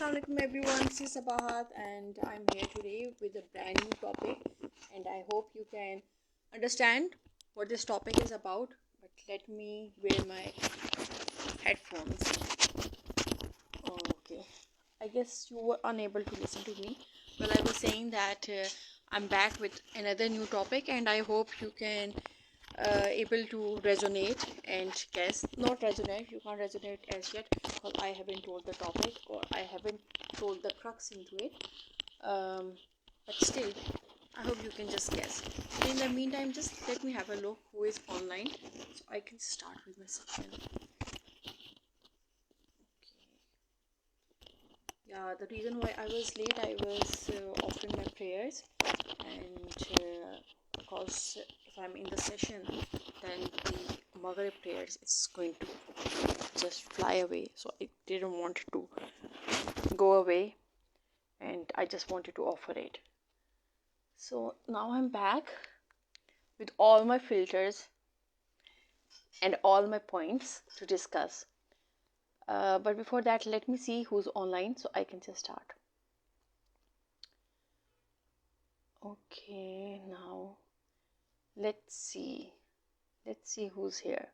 Assalamualaikum everyone, this is Sabahat and I'm here today with a brand new topic, and I hope you can understand what this topic is about. But let me wear my headphones. Okay, I guess you were unable to listen to me. Well, I was saying that I'm back with another new topic, and I hope you can able to resonate and guess. Not resonate, you can't resonate as yet because I haven't told the topic or I haven't told the crux into it. But still, I hope you can just guess. In the meantime, just let me have a look who is online so I can start with my section. Yeah, the reason why I was late, I was offering my prayers, and because if I'm in the session, then the Maghrib prayers is going to just fly away. So I didn't want to go away, and I just wanted to offer it. So now I'm back with all my filters and all my points to discuss. But before that, let me see who's online so I can just start. Okay, now let's see who's here.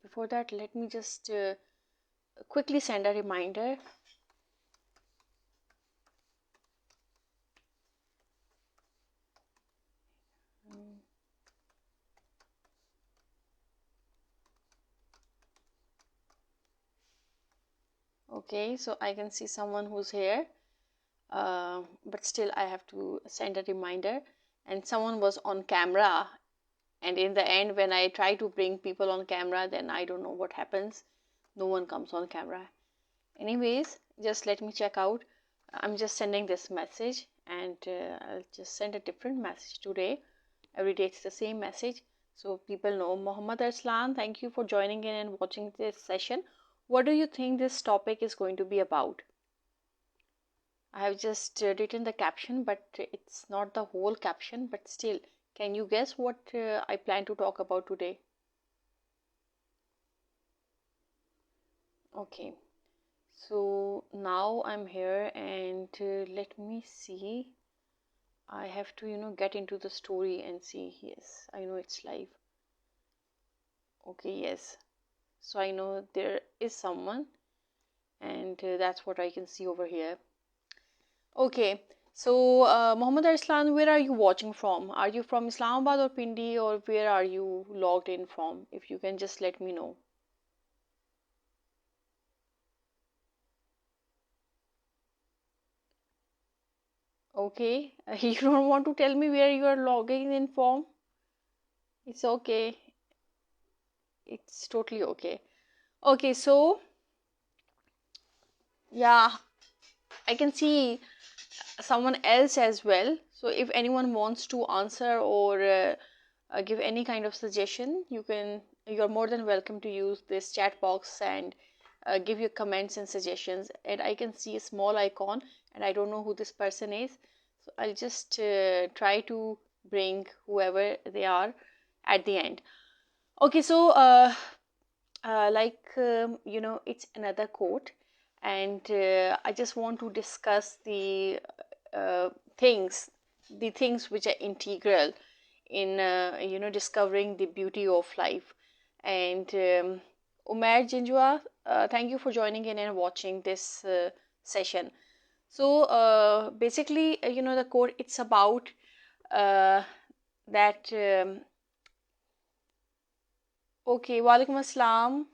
Before that, let me just quickly send a reminder. Okay, so I can see someone who's here, but still I have to send a reminder. And someone was on camera, and in the end when I try to bring people on camera, then I don't know what happens. No one comes on camera. Anyways, just let me check out. I'm just sending this message, and I'll just send a different message today. Every day it's the same message, so people know. Muhammad Arslan, thank you for joining in and watching this session. What do you think this topic is going to be about? I have just written the caption, but it's not the whole caption. But still, can you guess what I plan to talk about today? Okay, so now I'm here, and let me see. I have to get into the story and see. Yes, I know it's live. Okay, yes. So I know there is someone, and that's what I can see over here. Okay, so Muhammad Arslan, where are you watching from? Are you from Islamabad or Pindi, or where are you logged in from? If you can just let me know. Okay, you don't want to tell me where you are logging in from? It's okay. It's totally okay. Okay, so yeah, I can see someone else as well. So if anyone wants to answer or give any kind of suggestion, you're more than welcome to use this chat box and give your comments and suggestions. And I can see a small icon, and I don't know who this person is, so I'll just try to bring whoever they are at the end. Okay, so it's another quote, and I just want to discuss the uh, things which are integral in discovering the beauty of life. And Umair Jinjua, thank you for joining in and watching this session. So basically, the quote, it's about that okay, walaikum assalam.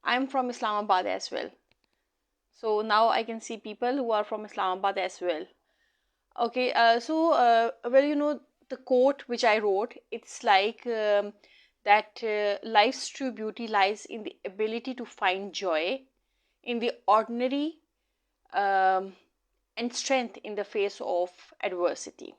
I'm from Islamabad as well. So now I can see people who are from Islamabad as well. Okay, well, the quote which I wrote, it's like that life's true beauty lies in the ability to find joy in the ordinary, and strength in the face of adversity.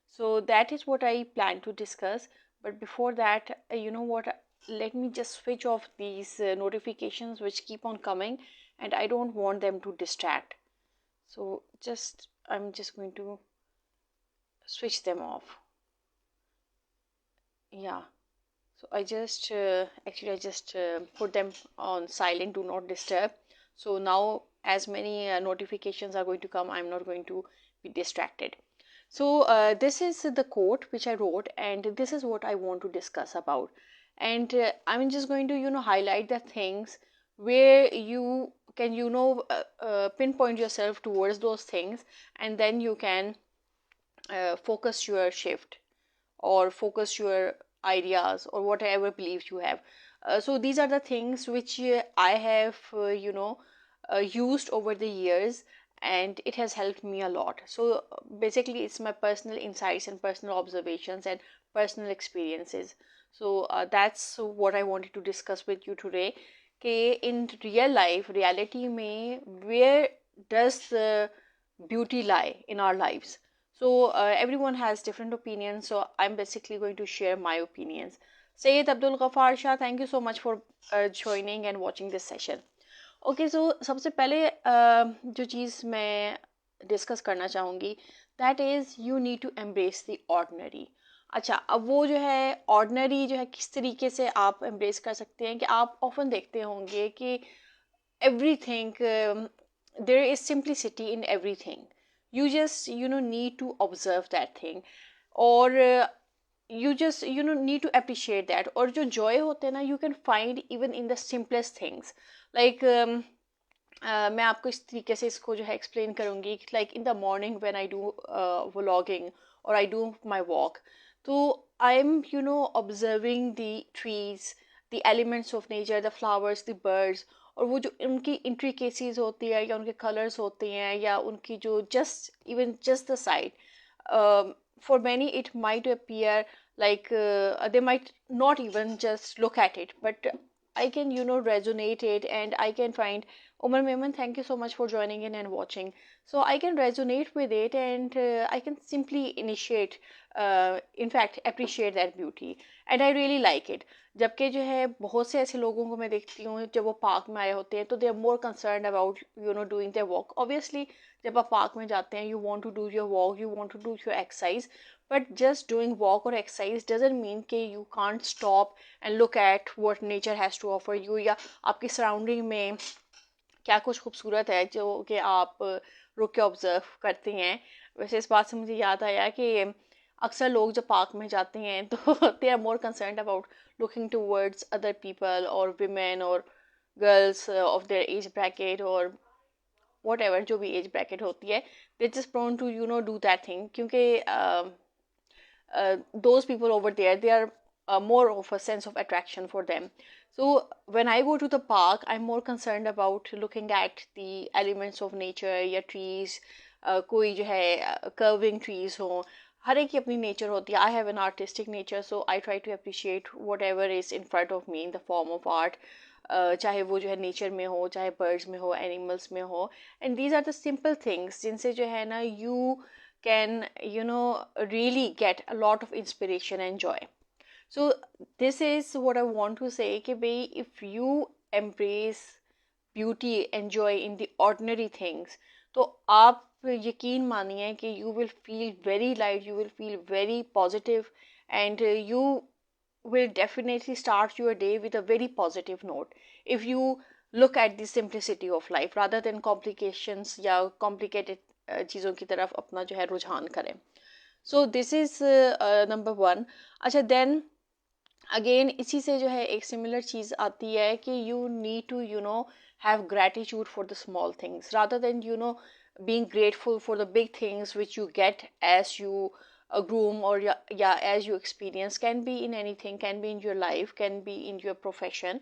So that is what I plan to discuss. But before that, you know what? Let me just switch off these notifications which keep on coming, and I don't want them to distract. So I'm just going to switch them off. Yeah. So I just put them on silent, do not disturb. So now as many notifications are going to come, I'm not going to be distracted. So this is the quote which I wrote, and this is what I want to discuss about. And I'm just going to, highlight the things where you can, pinpoint yourself towards those things, and then you can focus your shift or focus your ideas or whatever beliefs you have. So these are the things which I have, used over the years, and it has helped me a lot. So basically, it's my personal insights and personal observations and personal experiences. So that's what I wanted to discuss with you today. Okay, in real life, reality may, where does the beauty lie in our lives? So everyone has different opinions. So I'm basically going to share my opinions. Sayyid Abdul Ghaffar Shah, thank you so much for joining and watching this session. Okay so सबसे पहले जो चीज़ मैं discuss करना चाहूँगी, that is you need to embrace the ordinary. अच्छा, अब वो जो है ऑर्डनरी जो है किस तरीके से आप एम्ब्रेस कर सकते हैं कि आप ऑफन देखते होंगे कि everything, there is simplicity in everything. You just need to observe that thing, or you just need to appreciate that. और जो joy होते हैं ना, you can find even in the simplest things. Like मैं आपको इस तरीके से इसको जो है एक्सप्लेन करूँगी, like in the morning when I do vlogging और आई डू माय वॉक, तो I am observing the trees, the elements of nature, the flowers, the birds, और वो जो उनकी इंट्रिकेसीज होती है या उनके कलर्स होते हैं या उनकी जो just the side, for many it might appear like they might not even just look at it, but I can resonate it, and I can find, Umar Mehman, thank you so much for joining in and watching. So I can resonate with it, and I can simply initiate, in fact appreciate that beauty, and I really like it. जबकि जो है बहुत से ऐसे लोगों को मैं देखती हूँ जब वो पार्क में आए होते हैं तो they are more concern about doing their walk. Obviously जब आप पार्क में जाते हैं, you want to do your walk, you want to do your exercise, but just doing walk or exercise doesn't mean कि you can't stop and look at what nature has to offer you, या आपकी surrounding में क्या कुछ खूबसूरत है जो कि आप रुक के ऑब्जर्व करते हैं. वैसे इस बात से मुझे याद आया कि अक्सर लोग जब पार्क में जाते हैं तो they are more concerned about looking towards other people और विमेन और girls of their age bracket और whatever जो भी एज ब्रैकेट होती है, they just prone to do that thing, क्योंकि those people over there, they are more of a sense of attraction for them. So when I go to the park, I'm more concerned about looking at the elements of nature या trees, कोई जो है curving trees हो, हर एक की अपनी nature होती है. I have an artistic nature, so I try to appreciate whatever is in front of me in the form of art. चाहे वो जो है नेचर में हो, चाहे बर्ड्स में हो, एनिमल्स में हो, and these are the simple things जिनसे जो है ना you can really get a lot of inspiration and joy. So this is what I want to say कि भाई if you embrace beauty and joy in the ordinary things, तो आप यकीन मानिए कि you will feel very light, you will feel very positive, and you will definitely start your day with a very positive note if you look at the simplicity of life rather than complications या complicated चीज़ों की तरफ अपना जो है रुझान करें. So this is number one. अच्छा, देन अगेन इसी से जो है एक सिमिलर चीज़ आती है कि you need to have gratitude for the small things rather than being grateful for the big things which you get as you groom, or yeah, as you experience. Can be in anything, can be in your life, can be in your profession,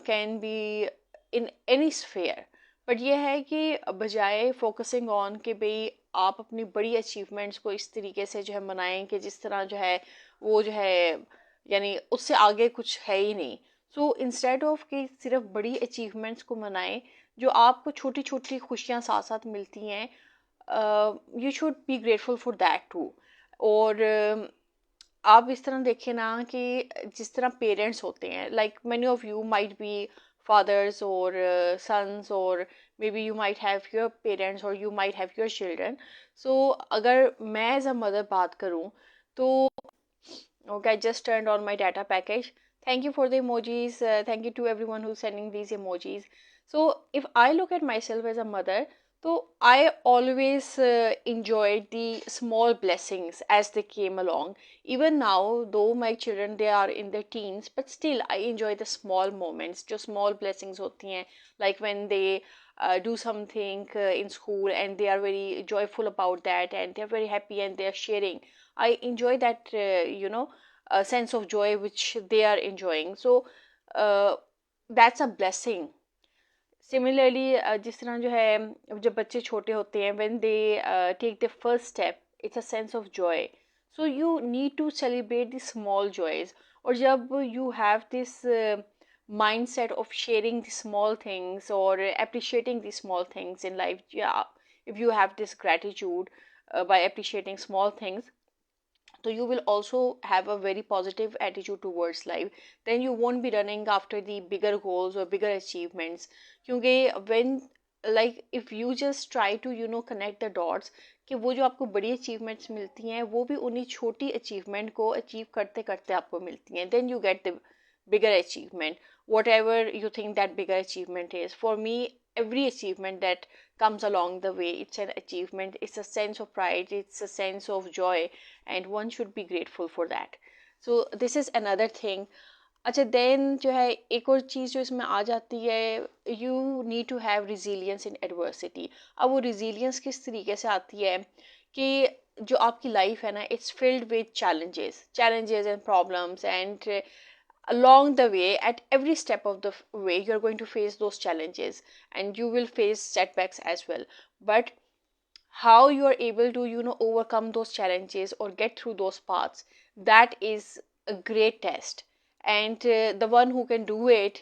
can be in any sphere. But ये है कि बजाय focusing on कि भाई आप अपनी बड़ी achievements को इस तरीके से जो है मनाएं कि जिस तरह जो है वो जो है यानी उससे आगे कुछ है ही नहीं. सो इंस्टेड ऑफ कि सिर्फ बड़ी अचीवमेंट्स को मनाएं, जो आपको छोटी छोटी खुशियाँ साथ साथ मिलती हैं, you should be grateful for that too. और आप इस तरह देखें ना कि जिस तरह पेरेंट्स होते हैं, like many of you might be fathers or sons, or maybe you might have your parents or you might have your children. So अगर मैं as a mother बात करूँ तो okay, I just turned on my data package. Thank you for the emojis. Thank you to everyone who's sending these emojis. So, if I look at myself as a mother, so I always enjoyed the small blessings as they came along. Even now, though my children they are in their teens, but still I enjoy the small moments. जो small blessings होती हैं, like when they do something in school and they are very joyful about that and they're very happy and they're sharing. I enjoy that, a sense of joy which they are enjoying. So uh, that's a blessing. Similarly, जिस तरह जो है जब बच्चे छोटे होते हैं when they take the first step, it's a sense of joy. So you need to celebrate the small joys. और जब you have this mindset of sharing the small things or appreciating the small things in life, yeah, if you have this gratitude by appreciating small things, so you will also have a very positive attitude towards life. Then you won't be running after the bigger goals or bigger achievements. क्योंकि when, like, if you just try to connect the dots, कि वो जो आपको बड़ी achievements मिलती हैं वो भी उन्हीं छोटी achievement को achieve करते करते आपको मिलती हैं, then you get the bigger achievement, whatever you think that bigger achievement is. For me, every achievement that comes along the way, it's an achievement, it's a sense of pride, it's a sense of joy, and one should be grateful for that. So this is another thing. अच्छा, then जो है एक और चीज़ जो इसमें आ जाती है, you need to have resilience in adversity. अब वो रिजिलियंस किस तरीके से आती है कि जो आपकी लाइफ है ना, it's filled with challenges and problems, and along the way, at every step of the way, you're going to face those challenges and you will face setbacks as well. But how you are able to overcome those challenges or get through those paths, that is a great test. And the one who can do it,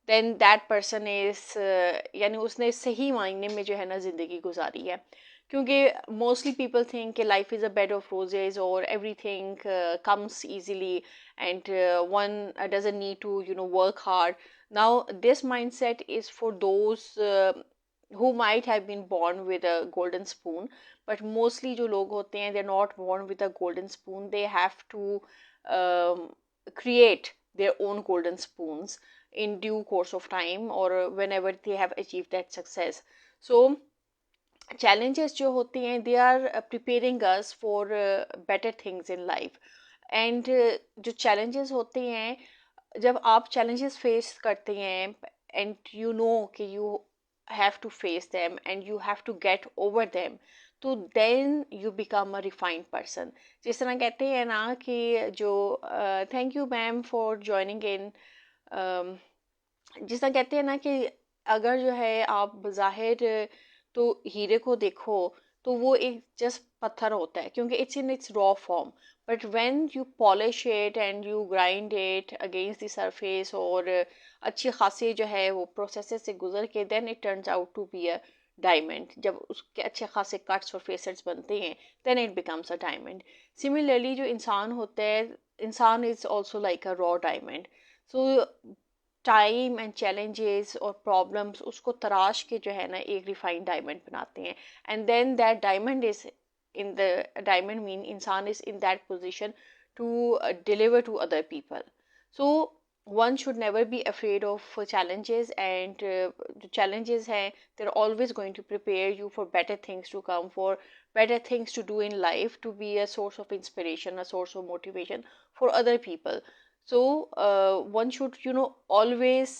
then that person is यानी उसने सही मायने में जो है ना ज़िंदगी गुजारी है. क्योंकि mostly people think कि life is a bed of roses or everything comes easily and one doesn't need to work hard. Now this mindset is for those who might have been born with a golden spoon, but mostly जो लोग होते हैं, they're not born with a golden spoon. They have to create their own golden spoons in due course of time or whenever they have achieved that success. So challenges जो होती हैं, they are preparing us for better things in life. And जो challenges होते हैं, जब आप challenges face करते हैं and you know कि you have to face them and you have to get over them, तो then you become a refined person. जिस तरह कहते हैं ना कि जो thank you ma'am for joining in, जिस तरह कहते हैं ना कि अगर जो है आप बज़ाहिर तो हीरे को देखो तो वो एक जस्ट पत्थर होता है क्योंकि it's in its raw form, but when you polish it and you grind it against the surface और अच्छी खासी जो है वो प्रोसेस से गुजर के, then it turns out to be a diamond. जब उसके अच्छे खासे कट्स और फेसेट्स बनते हैं, then it becomes a diamond. Similarly जो इंसान होता है, इंसान is also like a raw diamond. So time and challenges और प्रॉब्लम्स उसको तराश के जो है ना एक रिफाइंड डायमंड बनाते हैं. And then that diamond is in the diamond mean इंसान is in that position to deliver to other people. So one should never be afraid of challenges, and the challenges hai, they're always going to prepare you for better things to come, for better things to do in life, to be a source of inspiration, a source of motivation for other people. So one should always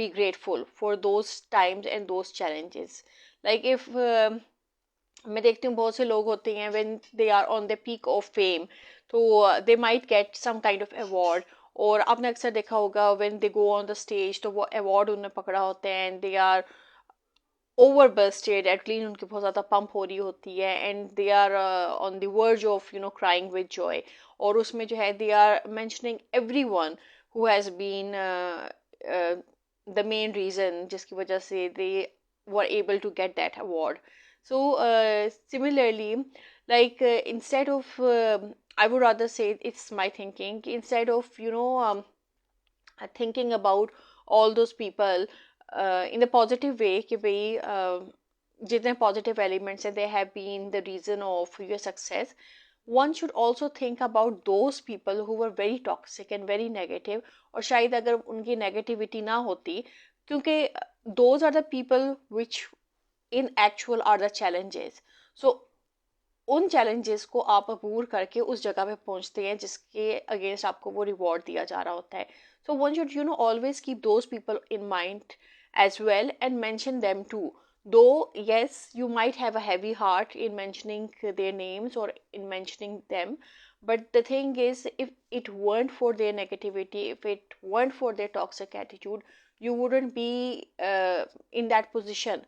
be grateful for those times and those challenges. Like if मैं देखती हूँ बहुत से लोग होते हैं when they are on the peak of fame, तो they might get some kind of award. और आपने अक्सर देखा होगा when they go on the stage, तो वो award उन्होंने पकड़ा होता है and they are overbursted, एटलीन उनकी बहुत ज़्यादा पंप हो रही होती है and they are on the verge of crying with joy. और उसमें जो है they are mentioning everyone who has been the main reason जिसकी वजह से they were able to get that award. So similarly, like instead of I would rather say, it's my thinking, instead of thinking about all those people in a positive way कि भाई जितने positive elements हैं they have been the reason of your success, one should also think about those people who were very toxic and very negative. और शायद अगर उनकी negativity ना होती, क्योंकि those are the people which in actual are the challenges. So उन challenges को आप अबूर करके उस जगह पे पहुंचते हैं जिसके against आपको वो reward दिया जा रहा होता है. So one should, always keep those people in mind as well and mention them too. Though, yes, you might have a heavy heart in mentioning their names or in mentioning them, but the thing is, if it weren't for their negativity, if it weren't for their toxic attitude, you wouldn't be in that position.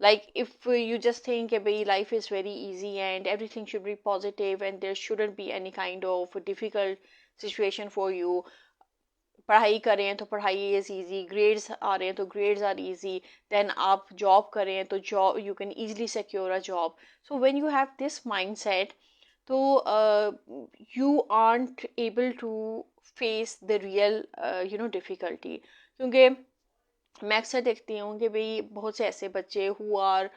Like if you just think life is very easy and everything should be positive and there shouldn't be any kind of difficult situation for you. पढ़ाई करें तो पढ़ाई is easy, grades आ रहे हैं तो grades are easy, then आप job करें तो job you can easily secure a job. So when you have this mindset, तो you aren't able to face the real difficulty. क्योंकि मैं अक्सर देखती हूँ कि भाई बहुत से ऐसे बच्चे who are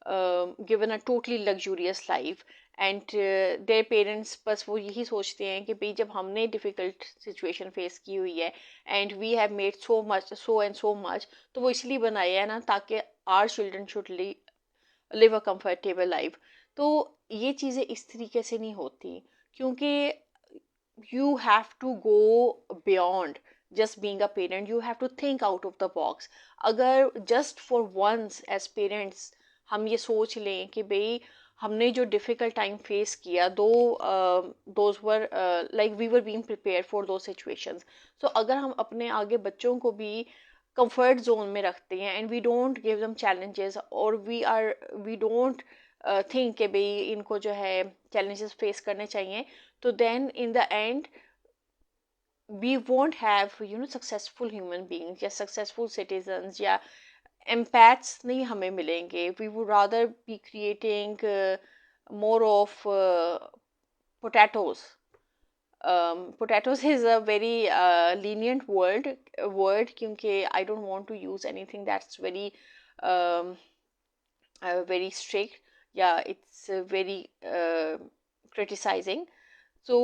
given a totally luxurious life and their parents बस वो यही सोचते हैं कि भाई जब हमने डिफ़िकल्ट सिचुएशन फेस की हुई है and we have made so and so much, तो वो इसलिए बनाया है ना ताकि our children should live a comfortable life. तो ये चीज़ें इस तरीके से नहीं होती, क्योंकि you have to go beyond just being a parent. You have to think out of the box. अगर just for once as parents हम ये सोच लें कि भाई हमने जो difficult time face किया, those were like we were being prepared for those situations. So अगर हम अपने आगे बच्चों को भी comfort zone में रखते हैं and we don't give them challenges, or we don't think कि भाई इनको जो है challenges face करने चाहिए, तो then in the end we won't have successful human beings या successful citizens या empaths नहीं हमें मिलेंगे. We would rather be creating more of potatoes. Potatoes is a very lenient word क्योंकि I don't want to use anything that's very very strict. Yeah, it's very criticizing. So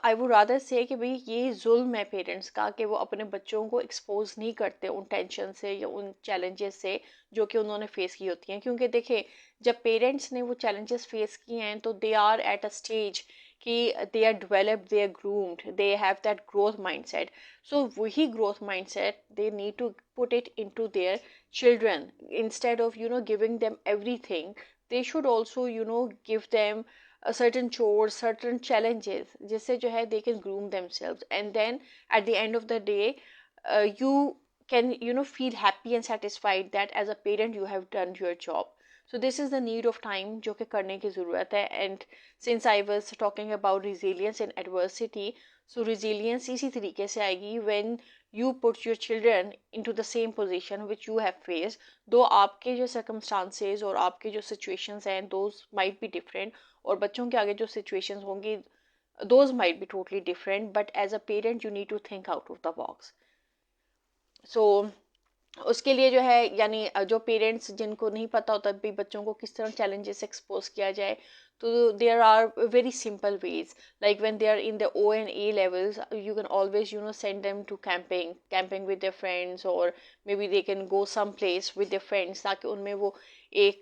I would rather से कि भाई ये जुल्म है parents का कि वो अपने बच्चों को एक्सपोज नहीं करते उन टेंशन से या उन चैलेंजेस से जो कि उन्होंने फेस की होती हैं. क्योंकि देखें, जब पेरेंट्स ने वो चैलेंजेस फेस किए हैं तो they are at a stage कि they are developed, they are groomed, they have that growth mindset. So वही growth mindset they need to put it into their children. Instead of giving them everything, they should also give them a certain chores, certain challenges, जिससे जो है they can groom themselves, and then at the end of the day you can feel happy and satisfied that as a parent you have done your job. So this is the need of time जो कि करने की ज़रूरत है. And since I was talking about resilience in adversity, so resilience इसी तरीके से आएगी when you put your children into the same position which you have faced. Though आपके जो circumstances और आपके जो situations हैं those might be different, और बच्चों के आगे जो situations होंगी those might be totally different, but as a parent you need to think out of the box. So उसके लिए जो है यानी जो पेरेंट्स जिनको नहीं पता होता भी बच्चों को किस तरह चैलेंजेस एक्सपोज किया जाए, तो there are very simple ways. Like when they are in the O and A levels, you can always send them to camping with their friends, or maybe they can go some place with their friends, ताकि उनमें वो एक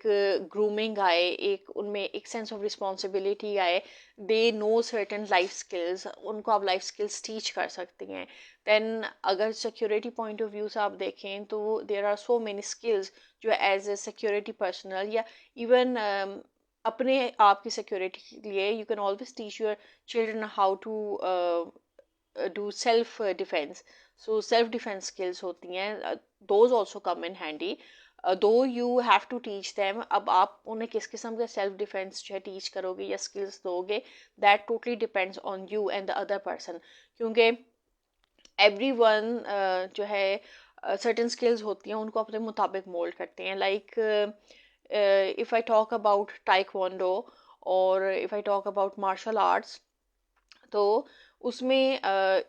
grooming आए, एक उनमें एक sense of responsibility आए. They know certain life skills, उनको आप लाइफ स्किल्स टीच कर सकते हैं. देन अगर सिक्योरिटी पॉइंट ऑफ व्यू से आप देखें तो there are so many skills जो एज ए सिक्योरिटी पर्सनल या इवन अपने आप की सिक्योरिटी के लिए you can always teach your children how to do self defence. So self defence skills होती हैं, those also come in handy. Though you have to teach them. अब आप उन्हें किस किस्म के सेल्फ डिफेंस जो है टीच करोगे या स्किल्स दोगे, that totally depends on you and the other person. क्योंकि एवरीवन जो है सर्टेन स्किल्स होती हैं उनको अपने मुताबिक मोल्ड करते हैं. Like if I talk about taekwondo और if I talk about martial arts, तो उसमें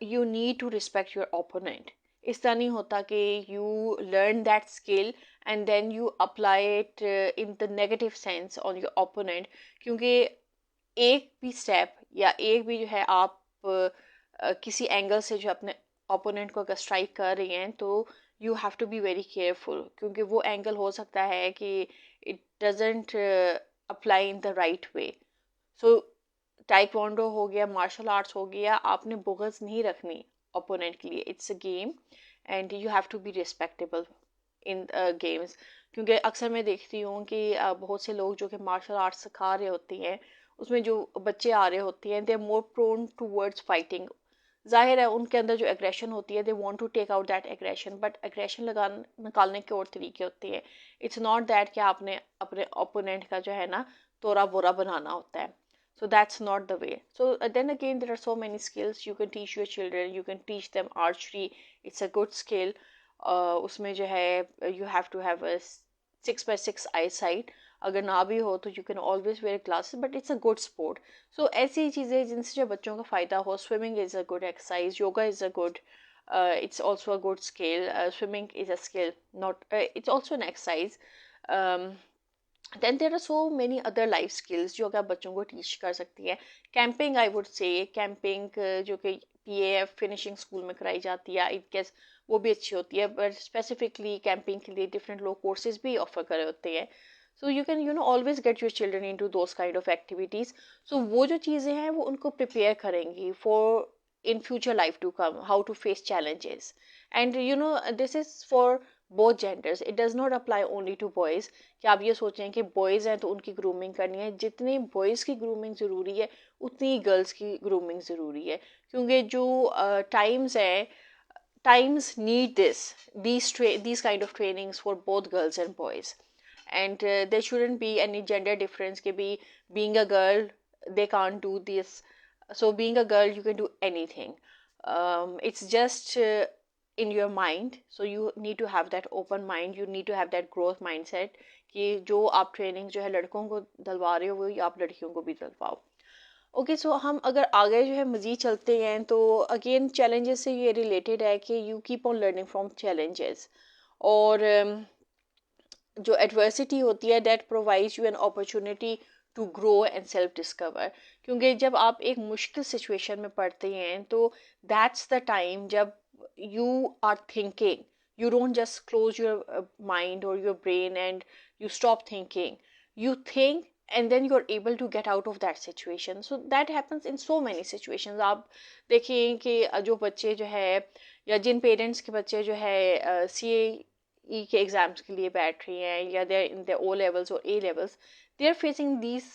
you need to respect your opponent. इस तरह नहीं होता कि you learn that skill and then you apply it in the negative sense on your opponent. क्योंकि एक भी स्टेप या एक भी जो है आप किसी एंगल से जो अपने ओपोनेंट को अगर स्ट्राइक कर रही हैं तो you have to be very careful, क्योंकि वो एंगल हो सकता है कि it doesn't apply in the right way. So taekwondo हो गया, मार्शल आर्ट्स हो गया, आपने बुग़्ज़ नहीं रखनी ओपोनेंट के लिए. It's a game and you have to be respectable in games. क्योंकि अक्सर मैं देखती हूँ कि बहुत से लोग जो कि मार्शल आर्ट्स सिखा रहे होती हैं, उसमें जो बच्चे आ रहे होते हैं, they are more prone towards fighting. जाहिर है उनके अंदर जो एग्रेशन होती है, they want to take out that aggression, but aggression निकालने के और तरीके होते हैं. इट्स नॉट दैट कि आपने अपने ओपोनेंट का जो है ना तोड़ा बोरा बनाना होता है. So that's not the way. So then again, there are so many skills you can teach your children. You can teach them archery. It's a good skill. उसमें जो है you have to have a 6x6 eyesight. अगर ना भी हो तो you can always wear glasses, but it's a good sport. So ऐसी चीज़ें जिनसे जो बच्चों का फ़ायदा हो. Swimming is a good exercise. Yoga is a good. It's also a good skill. Swimming is a skill. Not. It's also an exercise. Um, then there are so many other life skills जो कि आप बच्चों को teach कर सकती हैं. Camping I would say, camping जो कि PAF फिनिशिंग स्कूल में कराई जाती है, आई गेस वो भी अच्छी होती है, बट स्पेसिफिकली कैंपिंग के लिए डिफरेंट लोग कोर्सेज भी ऑफर करे होते हैं. So you can always get your children in to those kind of activities. So वो जो चीज़ें हैं वो उनको प्रिपेयर करेंगी for in future life to come, how to face challenges. And this is for both genders. It does not apply only to boys. कि आप ये सोचें कि boys हैं तो उनकी grooming करनी है. जितनी boys की grooming ज़रूरी है उतनी girls की grooming ज़रूरी है, क्योंकि जो times है, times need these kind of trainings for both girls and boys. And there shouldn't be any gender difference कि भी being a girl they can't do this. So being a girl you can do anything. It's just in your mind. So you need to have that open mind. You need to have that growth mindset कि जो आप training जो है लड़कों को दिलवा रहे हो वही आप लड़कियों को भी दिलवाओ. ओके, सो हम अगर आगे जो है मज़ीद चलते हैं तो अगेन चैलेंजेस से ये रिलेटेड है कि you keep on learning from challenges. और जो एडवर्सिटी होती है that provides you an opportunity to grow and self discover. क्योंकि जब आप एक मुश्किल सिचुएशन में पड़ते हैं तो दैट्स द टाइम जब you are thinking. You don't just close your mind or your brain and you stop thinking. You think and then you're able to get out of that situation. So that happens in so many situations. आप देखिए कि जो बच्चे जो है या जिन parents के बच्चे जो है CAE के एग्ज़ाम्स के लिए बैठ रही हैं या they're in their O levels or A levels, they are facing these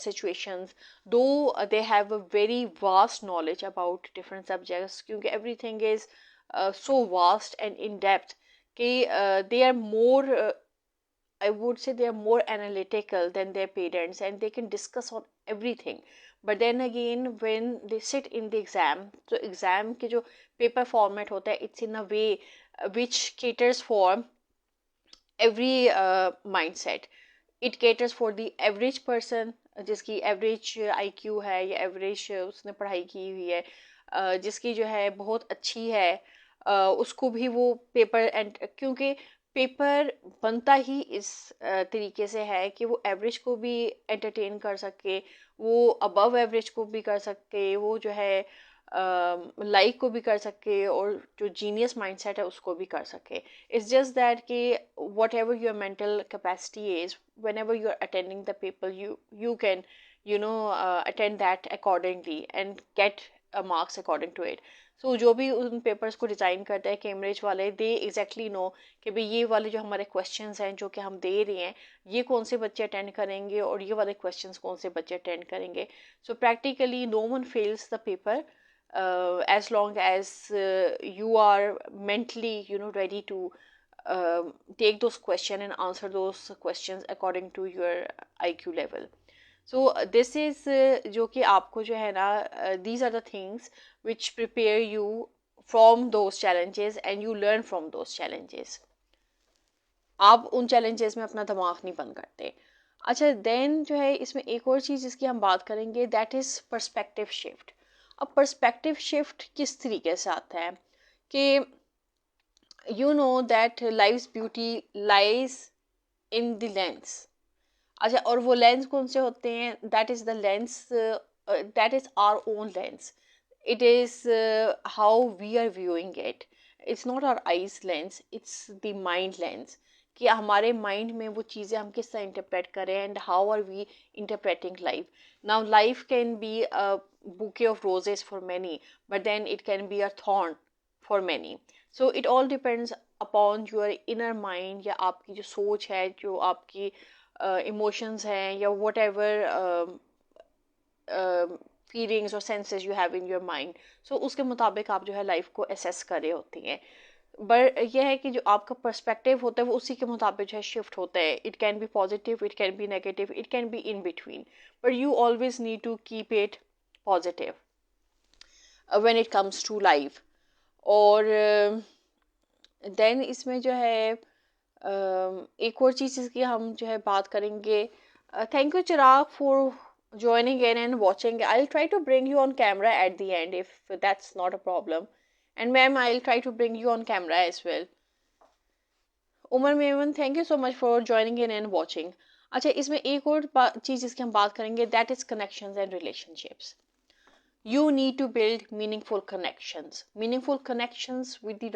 situations, though they have a very vast knowledge about different subjects, क्योंकि everything is so vast and in depth कि they are more I would say they are more analytical than their parents and they can discuss on everything. But then again when they sit in the exam, so exam के जो paper format होता है, it's in a way which caters for every mindset. It caters for the average person जिसकी average IQ है या average उसने पढ़ाई की हुई है, जिसकी जो है बहुत अच्छी है, उसको भी वो पेपर एंड क्योंकि पेपर बनता ही इस तरीके से है कि वो एवरेज को भी एंटरटेन कर सके, वो अबव एवरेज को भी कर सके, वो जो है लाइक को भी कर सके और जो जीनियस माइंडसेट है उसको भी कर सके. इट्स जस्ट दैट कि whatever your mental capacity is, whenever you are attending the paper you can attend that accordingly and get marks according to it. So जो भी उन पेपर्स को डिज़ाइन करते हैं कैम्ब्रिज वाले, दे exactly no कि भाई ये वाले जो हमारे क्वेश्चंस हैं जो कि हम दे रहे हैं ये कौन से बच्चे अटेंड करेंगे और ये वाले क्वेश्चंस कौन से बच्चे अटेंड करेंगे. So practically no one fails the paper as long as you are mentally ready to take those questions and answer those questions according to your IQ level. So this is जो कि आपको जो है ना these are the things which prepare you from those challenges and you learn from those challenges. आप उन challenges में अपना दिमाग नहीं बंद करते. अच्छा, then जो है इसमें एक और चीज़ जिसकी हम बात करेंगे that is perspective shift. अब पर्सपेक्टिव शिफ्ट किस तरीके से आता है कि you know that life's beauty lies in the lens. अच्छा, और वो लेंस कौन से होते हैं? That is the lens, that is our own lens. It is how we are viewing it. It's not our eyes lens, it's the mind lens. कि हमारे mind में वो चीज़ें हम किस तरह इंटरप्रेट करें, and how are we interpreting life. Now life can be a bouquet of roses for many, but then it can be a thorn for many. So it all depends upon your inner mind, या आपकी जो सोच है, जो आपकी emotions हैं, या whatever feelings और senses you have in your mind. So उसके मुताबिक आप जो है लाइफ को असेस कर रहे होती हैं. बट यह है कि जो आपका पर्सपेक्टिव होता है वो उसी के मुताबिक जो है शिफ्ट होता है. It can be positive, it can be negative, it can be in between, but you always need to keep it positive when it comes to life. और देन इसमें जो है एक और चीज़ जिसकी हम जो है बात करेंगे. Thank you Chirag for joining in and watching. I'll try to bring you on camera at the end if that's not a problem. And ma'am, I'll try to bring you on camera as well. Umar Meman, thank you so much for joining in and watching. अच्छा, इसमें एक और चीज़ जिसकी हम बात करेंगे, that is connections and relationships. You need to build meaningful connections with the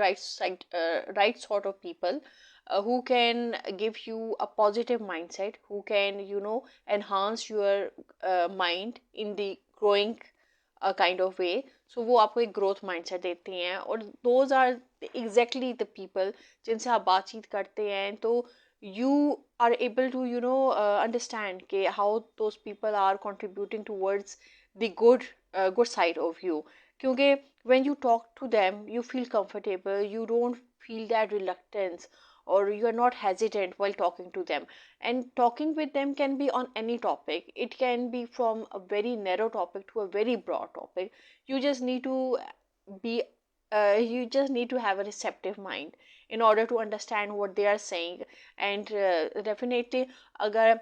right sort of people, who can give you a positive mindset, who can enhance your mind in the growing kind of way. So वो आपको एक growth mindset देते हैं, और those are exactly the people जिनसे आप बातचीत करते हैं. तो you are able to understand कि how those people are contributing towards the good side of you. क्योंकि when you talk to them you feel comfortable, you don't feel that reluctance, or you are not hesitant while talking to them. And talking with them can be on any topic. It can be from a very narrow topic to a very broad topic. You just need to be you just need to have a receptive mind in order to understand what they are saying. And definitely अगर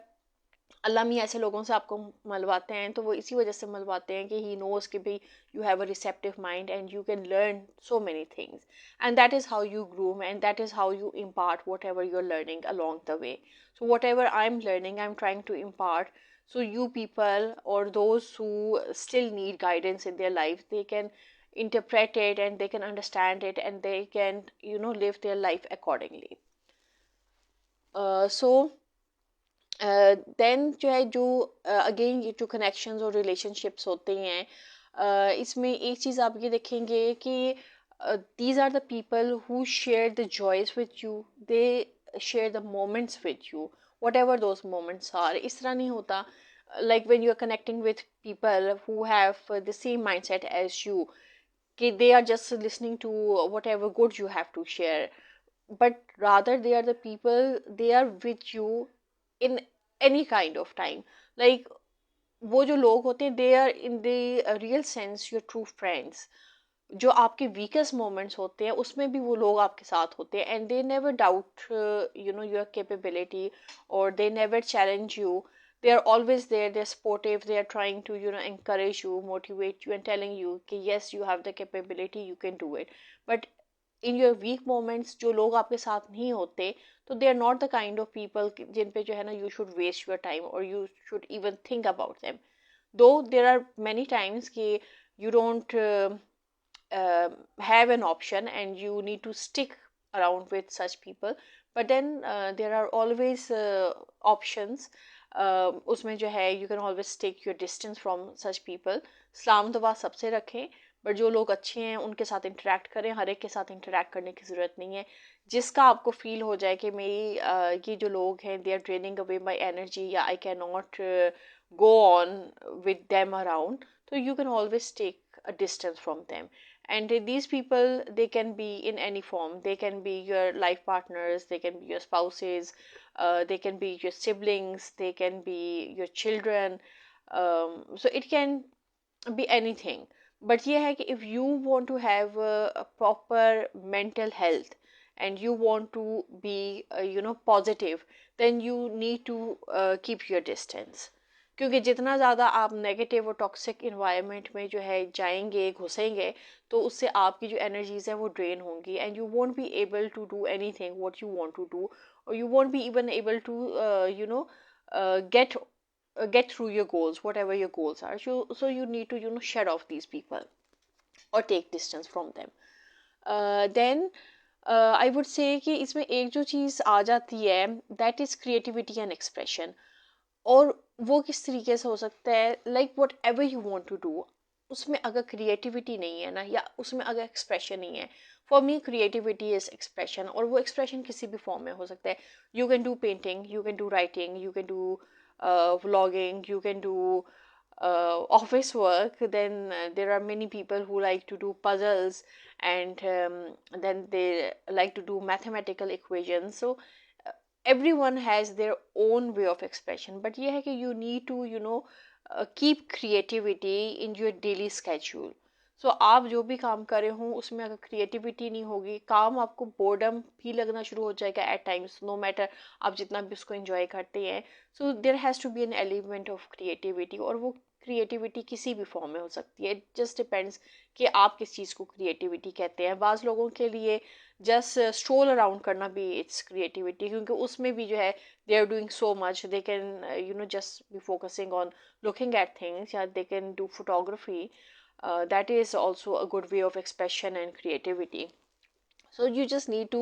अल्लाह मियाँ ऐसे लोगों से आपको मलवाते हैं तो वो इसी वजह से मलवाते हैं कि ही नोज कि भी you have a receptive mind and you can learn so many things. And that is how you groom, and that is how you impart whatever you are learning along the way. So whatever I am learning, I am trying to impart. So you people, or those who still need guidance in their life, they can interpret it and they can understand it and they can live their life accordingly. So then जो है जो again ये जो connections और relationships होते हैं, इसमें एक चीज़ आप ये देखेंगे कि these are the people who share the joys with you, they share the moments with you, whatever those moments are. इस तरह नहीं होता like when you are connecting with people who have the same mindset as you, कि they are just listening to whatever good you have to share, but rather they are the people, they are with you in any kind of time. Like वो जो लोग होते हैं, they are in the real sense your true friends. जो आपके weakest moments होते हैं उसमें भी वो लोग आपके साथ होते हैं, and they never doubt your capability, और they never challenge you. They are always there, they're supportive, they are trying to encourage you, motivate you, and telling you कि yes, you have the capability, you can do it. But in your weak moments जो लोग आपके साथ नहीं होते, तो they are not the kind of people जिन पे जो है ना you should waste your time or you should even think about them. Though there are many times कि you don't have an option and you need to stick around with such people, but then there are always options. उसमें जो है you can always take your distance from such people. सलाम दुआ सबसे रखें, but जो लोग अच्छे हैं उनके साथ इंटरेक्ट करें. हर एक के साथ इंटरेक्ट करने की ज़रूरत नहीं है. जिसका आपको फील हो जाए कि मेरी ये जो लोग हैं they are draining away my energy, या I can not go on with them around, तो you can always take a distance from them. And these people, they can be in any form. They can be your life partners, they can be your spouses, they can be your siblings, they can be your children. So it can be anything. But ये है कि if you want to have a proper mental health and you want to be positive, then you need to keep your distance. क्योंकि जितना ज़्यादा आप negative और toxic environment में जो है जाएंगे, घुसेंगे, तो उससे आपकी जो एनर्जीज है वो ड्रेन होंगी, and you won't be able to do anything what you want to do, और you won't be even able to get through your goals, whatever your goals are. So you need to shed off these people or take distance from them. Then I would say कि इसमें एक जो चीज़ आ जाती है, that is creativity and expression. और वो किस तरीके से हो सकता है, like whatever you want to do, उसमें अगर क्रिएटिविटी नहीं है ना, या उसमें अगर एक्सप्रेशन नहीं है. For me creativity is expression, और वो एक्सप्रेशन किसी भी फॉर्म में हो सकता है. You can do painting, you can do writing, you can do vlogging, you can do office work. Then there are many people who like to do puzzles, and then they like to do mathematical equations. So everyone has their own way of expression, but ये है कि you need to keep creativity in your daily schedule. So आप जो भी काम कर रहे हो उसमें अगर क्रिएटिविटी नहीं होगी, काम आपको बोर्डम भी लगना शुरू हो जाएगा एट टाइम्स, नो मैटर आप जितना भी उसको एंजॉय करते हैं. So there has to be an element of creativity, और वो क्रिएटिविटी किसी भी फॉर्म में हो सकती है. इट जस्ट डिपेंड्स कि आप किस चीज़ को क्रिएटिविटी कहते हैं. बाज़ लोगों के लिए जस्ट स्ट्रोल अराउंड करना भी इट्स क्रिएटिविटी, क्योंकि उसमें भी जो है they are doing so much, they can just be focusing on looking at things, या they can do photography. That is also a good way of expression and creativity. So you just need to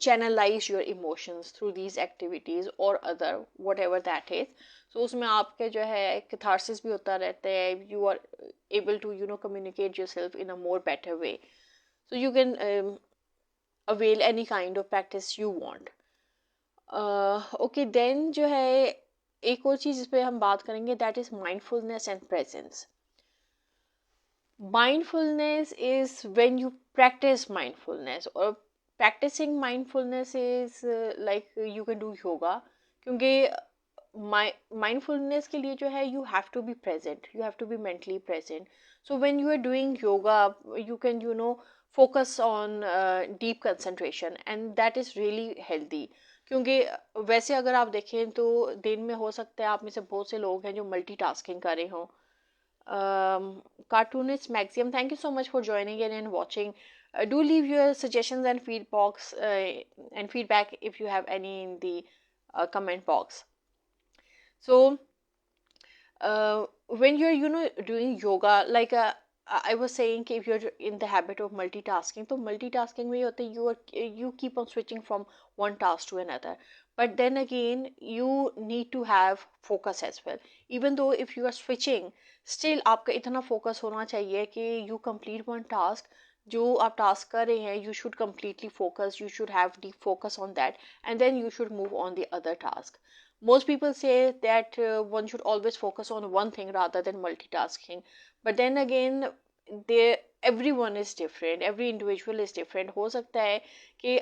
channelize your emotions through these activities or other whatever that is. So उसमें आपके जो है catharsis भी होता रहता है. You are able to communicate yourself in a more better way. So you can avail any kind of practice you want. Okay, then जो है एक और चीज़ जिस पे हम बात करेंगे, that is mindfulness and presence. Mindfulness is when you practice mindfulness, or practicing mindfulness is like you can do yoga, क्योंकि mindfulness के लिए जो है you have to be present, you have to be mentally present. So when you are doing yoga, you can focus on deep concentration, and that is really healthy. क्योंकि वैसे अगर आप देखें तो दिन में हो सकता है आप में से बहुत से लोग हैं जो मल्टीटास्किंग कर रहे हों. Cartoonist Maxim, thank you so much for joining in and watching. Do leave your suggestions and feedback if you have any in the comment box. So when you're doing yoga, like I was saying, if you're in the habit of multitasking, so multitasking में होता है you keep on switching from one task to another. But then again, you need to have focus as well. Even though if you are switching, still आपका इतना focus होना चाहिए कि you complete one task. जो आप task कर रहे हैं, you should completely focus. You should have deep focus on that, and then you should move on the other task. Most people say that one should always focus on one thing rather than multitasking. But then again, everyone is different, every individual is different. हो सकता है कि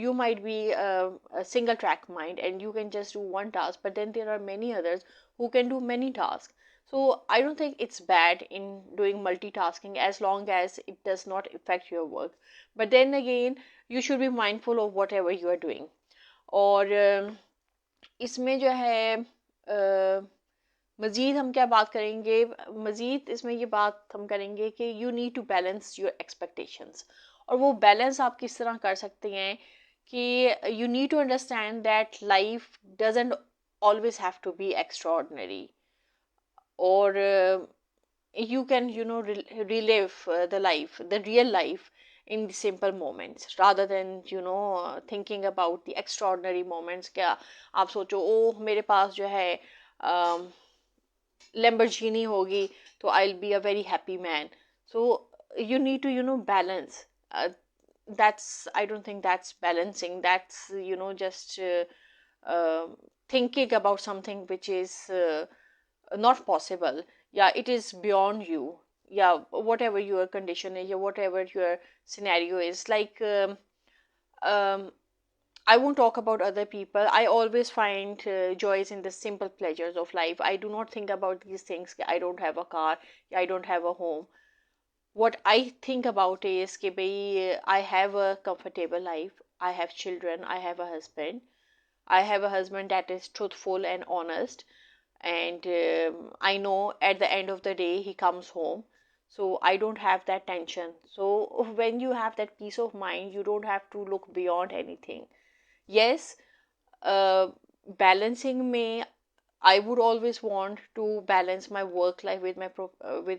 you might be a single track mind and you can just do one task, but then there are many others who can do many tasks. So I don't think it's bad in doing multitasking as long as it does not affect your work. But then again, you should be mindful of whatever you are doing. और इसमें जो है मज़ीद हम क्या बात करेंगे, मज़ीद इसमें ये बात हम करेंगे कि you need to balance your expectations. और वो बैलेंस आप किस तरह कर सकते हैं कि you need to understand that life doesn't always have to be extraordinary, और you can relive the life, the real life, in the simple moments rather than thinking about the extraordinary moments. क्या आप सोचो ओह मेरे पास जो है Lamborghini होगी तो I'll be a very happy man. So you need to balance. I don't think that's balancing. That's just thinking about something which is not possible. Yeah, it is beyond you. Yeah, whatever your condition is, whatever your scenario is, like I won't talk about other people. I always find joys in the simple pleasures of life. I do not think about these things. I don't have a car, I don't have a home. What I think about is that I have a comfortable life, I have children, I have a husband. I have a husband that is truthful and honest, and I know at the end of the day he comes home. So I don't have that tension. So when you have that peace of mind, you don't have to look beyond anything. Yes, balancing में I would always want to balance my work life with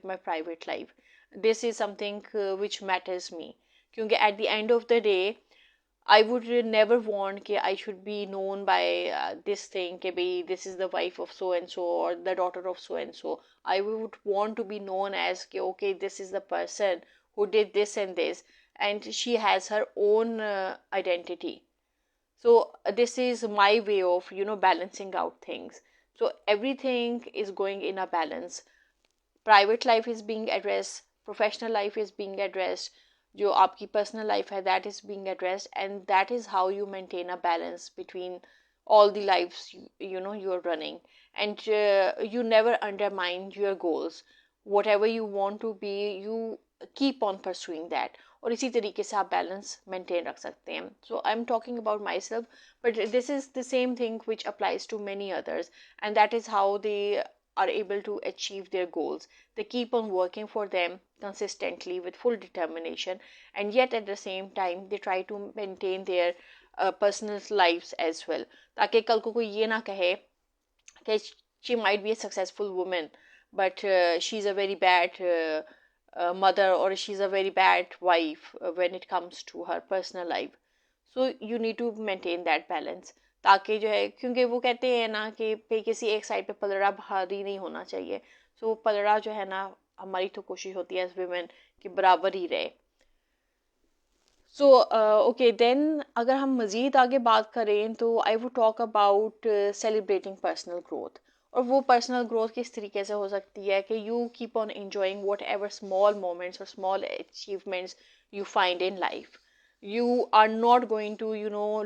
my private life. This is something which matters me. क्योंकि at the end of the day, I would never want कि I should be known by this thing कि भाई this is the wife of so and so or the daughter of so and so. I would want to be known as कि okay, this is the person who did this and this, and she has her own identity. So this is my way of balancing out things. So everything is going in a balance. Private life is being addressed, professional life is being addressed, जो आपकी personal life है that is being addressed, and that is how you maintain a balance between all the lives you are running. And you never undermine your goals. Whatever you want to be, you keep on pursuing that. और इसी तरीके से आप balance maintain रख सकते हैं. So I'm talking about myself, but this is the same thing which applies to many others, and that is how they are able to achieve their goals. They keep on working for them consistently with full determination, and yet at the same time they try to maintain their personal lives as well. ताकि कल को कोई ये ना कहे कि she might be a successful woman, but she's a very bad mother, or she's a very bad wife when it comes to her personal life. So you need to maintain that balance. ताकि जो है, क्योंकि वो कहते हैं ना कि पे किसी एक साइड पे पलड़ा भारी नहीं होना चाहिए. सो पलड़ा जो है ना, हमारी तो कोशिश होती है एज वुमेन कि बराबर ही रहे. सो ओके देन, अगर हम मज़ीद आगे बात करें तो I would talk about celebrating personal growth. और वो पर्सनल ग्रोथ किस तरीके से हो सकती है कि you keep on enjoying whatever small moments और small achievements you find in life. You are not going to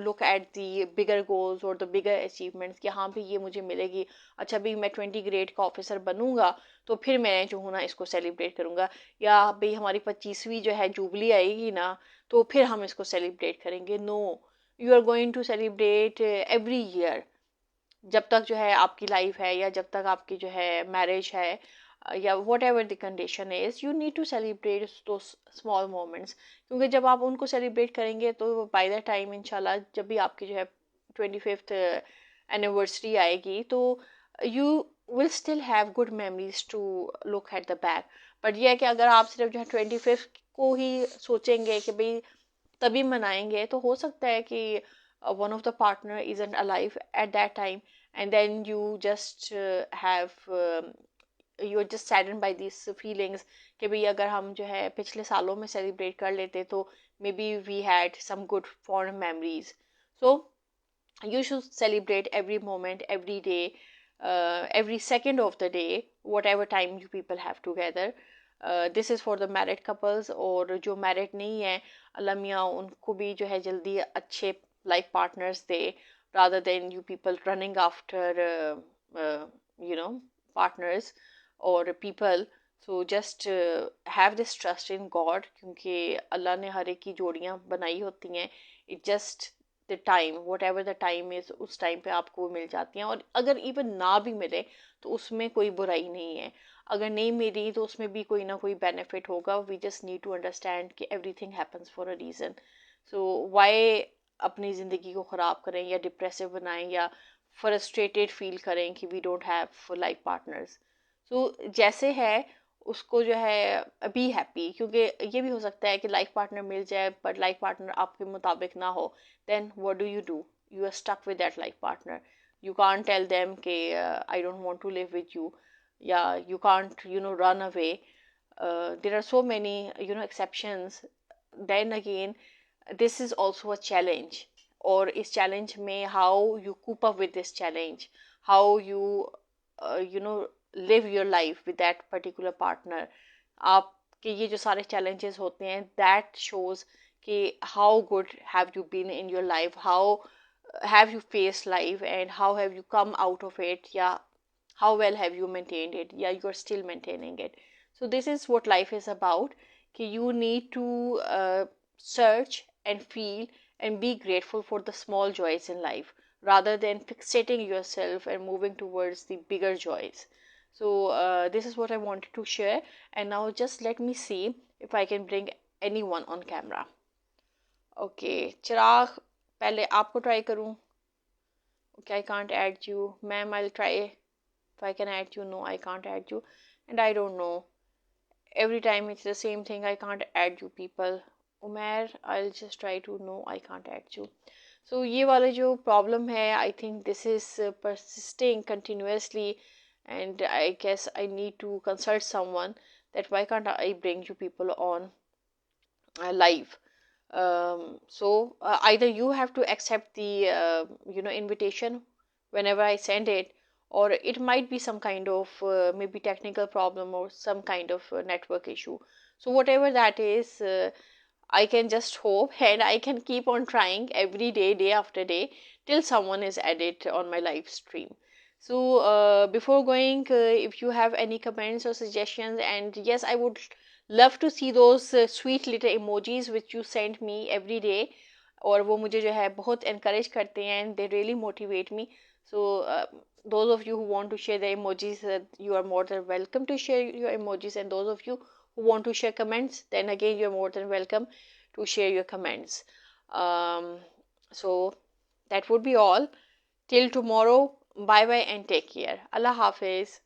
look at the bigger goals or the bigger achievements कि हाँ भी ये मुझे मिलेगी, अच्छा भी मैं 20 ग्रेड का ऑफिसर बनूंगा तो फिर मैं जो हूँ ना इसको सेलिब्रेट करूंगा, या भाई हमारी 25वीं जो है जुबली आएगी ना तो फिर हम इसको सेलिब्रेट करेंगे. No, you are going to celebrate every year. जब तक जो है आपकी लाइफ है, या जब तक आपकी जो है मैरिज है, या whatever the condition is, you need to celebrate those small moments. क्योंकि जब आप उनको सेलिब्रेट करेंगे तो बाय द टाइम इंशाल्लाह जब भी आपकी जो है 25th एनिवर्सरी आएगी तो you will still have good memories to look at the back. बट यह है कि अगर आप सिर्फ जो है 25th को ही सोचेंगे कि भाई तभी मनाएंगे, तो हो सकता है कि one of the partner isn't alive at that time, and then you just you're just saddened by these feelings कि भाई अगर हम जो है पिछले सालों में सेलिब्रेट कर लेते तो maybe we had some good form memories. So you should celebrate every moment, every day, every second of the day, whatever time you people have together. This is for the married couples. और जो married नहीं है, अल्लाह मियाँ उनको भी जो है जल्दी अच्छे life partners they, rather than you people running after partners or people. So just have this trust in God, क्योंकि अल्लाह ने हर एक की जोड़ियाँ बनाई होती हैं. It just the time, whatever the time is, उस टाइम पे आपको मिल जाती हैं. और अगर इवन ना भी मिले तो उसमें कोई बुराई नहीं है. अगर नहीं मिली तो उसमें भी कोई ना कोई बेनिफिट होगा. We just need to understand कि everything happens for a reason. So why अपनी ज़िंदगी को ख़राब करें, या डिप्रेसिव बनाएं, या फ्रस्ट्रेटेड फील करें कि we don't have life partners. So जैसे है उसको जो है बी हैप्पी. क्योंकि ये भी हो सकता है कि लाइफ पार्टनर मिल जाए बट लाइफ पार्टनर आपके मुताबिक ना हो. then what do? You are stuck with that life partner. You can't tell them कि I don't want to live with you. Yeah, you can't run away. There are so many exceptions. Then again, this is also a challenge. और इस challenge में how you cope up with this challenge, how you live your life with that particular partner. आपके ये जो सारे challenges होते हैं, that shows कि how good have you been in your life, how have you faced life, and how have you come out of it, या how well have you maintained it, या you are still maintaining it. So this is what life is about, कि you need to search and feel and be grateful for the small joys in life, rather than fixating yourself and moving towards the bigger joys. So this is what I wanted to share. And now just let me see if I can bring anyone on camera. Okay Chirag, पहले आपको try करूं. Okay, I can't add you. Ma'am, I'll try if I can add you. No, I can't add you. And I don't know. Every time it's the same thing. I can't add you people. Umair, I'll just try to. No, I can't add you. So ये वाला जो problem है, I think this is persisting continuously, and I guess I need to consult someone that why can't I bring you people on live. So either you have to accept the invitation whenever I send it, or it might be some kind of maybe technical problem or some kind of network issue. So whatever that is, I can just hope and I can keep on trying every day, day after day, till someone is added on my live stream. So before going, if you have any comments or suggestions, and yes, I would love to see those sweet little emojis which you send me every day, और वो मुझे जो है बहुत encourage करते हैं, and they really motivate me. So those of you who want to share the emojis, you are more than welcome to share your emojis, and those of you who want to share comments, then again you're more than welcome to share your comments. So that would be all. Till tomorrow, bye bye and take care. Allah Hafiz.